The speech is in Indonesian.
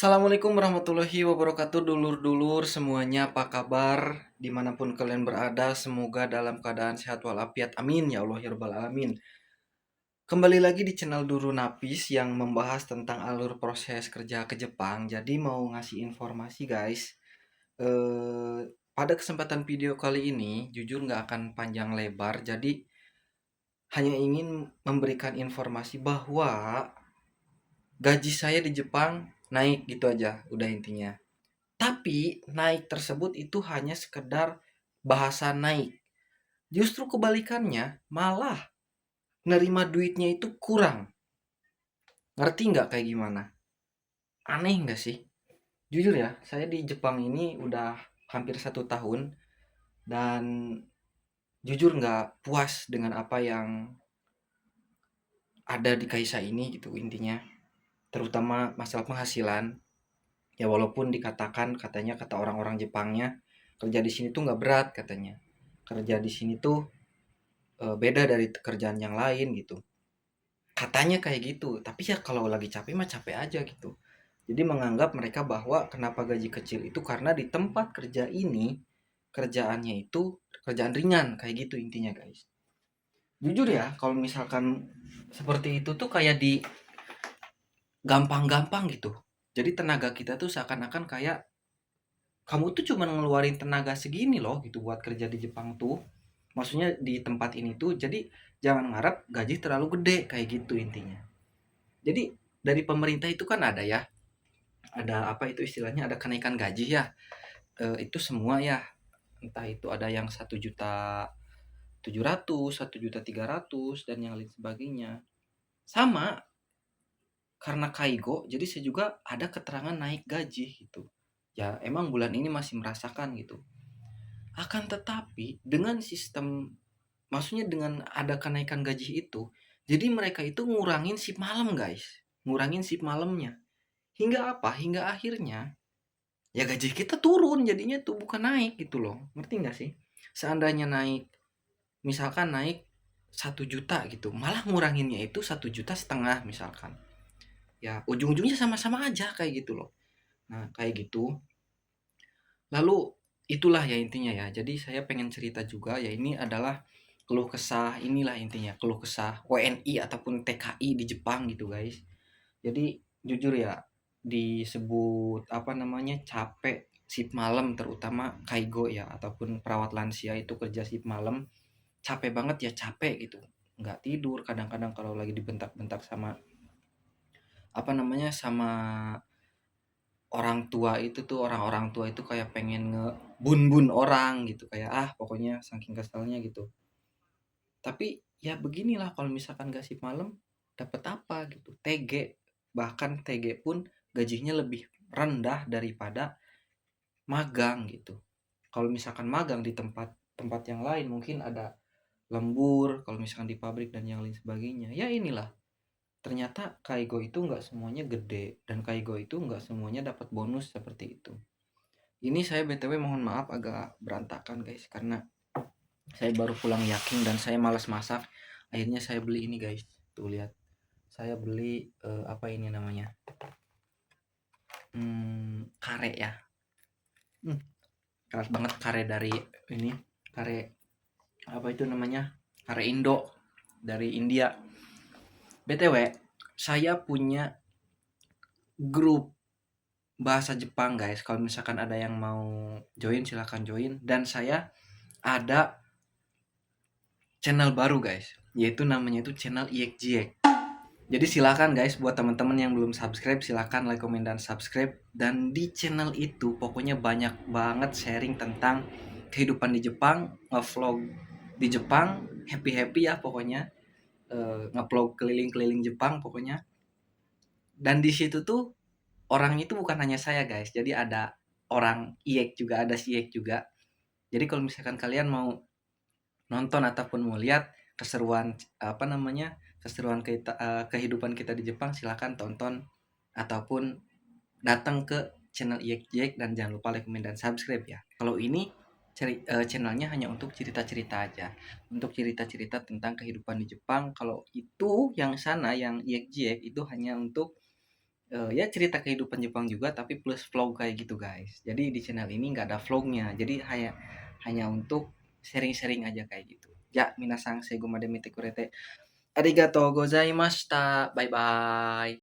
Assalamualaikum warahmatullahi wabarakatuh, dulur-dulur semuanya, apa kabar? Dimanapun kalian berada, semoga dalam keadaan sehat walafiat, amin ya Allah ya Rabbal Alamin. Kembali lagi di channel Duru Napis yang membahas tentang alur proses kerja ke Jepang. Jadi mau ngasih informasi guys, eh, pada kesempatan video kali ini jujur nggak akan panjang lebar, jadi hanya ingin memberikan informasi bahwa gaji saya di Jepang naik gitu aja, udah intinya. Tapi naik tersebut itu hanya sekedar bahasa naik. Justru kebalikannya, malah nerima duitnya itu kurang. Ngerti nggak kayak gimana? Aneh nggak sih? Jujur ya, saya di Jepang ini udah hampir 1 tahun dan jujur nggak puas dengan apa yang ada di Kaisa ini gitu intinya. Terutama masalah penghasilan. Ya walaupun dikatakan katanya kata orang-orang Jepangnya kerja di sini tuh nggak berat katanya. Kerja di sini tuh beda dari kerjaan yang lain gitu. Katanya kayak gitu, tapi ya kalau lagi capek mah capek aja gitu. Jadi menganggap mereka bahwa kenapa gaji kecil itu karena di tempat kerja ini kerjaannya itu kerjaan ringan kayak gitu intinya guys. Jujur ya, kalau misalkan seperti itu tuh kayak di gampang-gampang gitu. Jadi tenaga kita tuh seakan-akan kayak kamu tuh cuma ngeluarin tenaga segini loh gitu buat kerja di Jepang tuh. Maksudnya di tempat ini tuh jadi jangan ngarep gaji terlalu gede kayak gitu intinya. Jadi dari pemerintah itu kan ada ya, ada apa itu istilahnya ada kenaikan gaji ya. Itu semua ya, entah itu ada yang 1.700.000, 1.300.000 dan yang lain sebagainya. Sama karena Kaigo, jadi saya juga ada keterangan naik gaji gitu. Ya emang bulan ini masih merasakan gitu. Akan tetapi dengan sistem, maksudnya dengan ada kenaikan gaji itu, jadi mereka itu ngurangin shift malam guys, ngurangin shift malamnya. Hingga apa? Hingga akhirnya ya gaji kita turun jadinya tuh bukan naik gitu loh. Ngerti nggak sih? Seandainya naik, misalkan naik 1 juta gitu, malah nguranginnya itu 1,5 juta misalkan. Ya ujung-ujungnya sama-sama aja kayak gitu loh. Nah kayak gitu. Lalu itulah ya intinya ya. Jadi saya pengen cerita juga ya ini adalah keluh kesah inilah intinya keluh kesah WNI ataupun TKI di Jepang gitu guys. Jadi jujur ya disebut apa namanya capek shift malam terutama Kaigo ya ataupun perawat lansia itu kerja shift malam capek banget ya capek gitu nggak tidur kadang-kadang kalau lagi dibentak-bentak sama apa namanya sama orang tua itu tuh orang-orang tua itu kayak pengen ngebun-bun orang gitu kayak pokoknya saking keselnya gitu tapi ya beginilah kalau misalkan gak shift malam dapat apa gitu TG bahkan TG pun gajinya lebih rendah daripada magang gitu kalau misalkan magang di tempat tempat yang lain mungkin ada lembur kalau misalkan di pabrik dan yang lain sebagainya ya inilah ternyata Kaigo itu nggak semuanya gede dan Kaigo itu nggak semuanya dapat bonus seperti itu ini saya btw mohon maaf agak berantakan guys karena saya baru pulang yakin dan saya malas masak akhirnya saya beli ini guys tuh lihat saya beli apa ini namanya kare ya hmm, keras banget kare dari ini kare apa itu namanya kare Indo dari India btw saya punya grup bahasa Jepang guys kalau misalkan ada yang mau join silahkan join dan saya ada channel baru guys yaitu namanya itu channel Iekjiek. Jadi silakan guys buat teman-teman yang belum subscribe silakan like, komen dan subscribe dan di channel itu pokoknya banyak banget sharing tentang kehidupan di Jepang, nge-vlog di Jepang, happy-happy ya pokoknya. Nge-vlog keliling-keliling Jepang pokoknya. Dan di situ tuh orangnya itu bukan hanya saya guys. Jadi ada orang Iek juga, ada si Iek juga. Jadi kalau misalkan kalian mau nonton ataupun mau lihat keseruan apa namanya keseruan kita, kehidupan kita di Jepang silakan tonton ataupun datang ke channel Iek Jack dan jangan lupa like, komen dan subscribe ya. Kalau ini channelnya hanya untuk cerita-cerita aja, untuk cerita-cerita tentang kehidupan di Jepang. Kalau itu yang sana yang Iek Jack itu hanya untuk Ya cerita kehidupan Jepang juga tapi plus vlog kayak gitu guys. Jadi di channel ini nggak ada vlognya. Jadi hanya hanya untuk sharing-sharing aja kayak gitu. Ya, minasang seigumade mite kurete arigatou gozaimashita. Bye bye.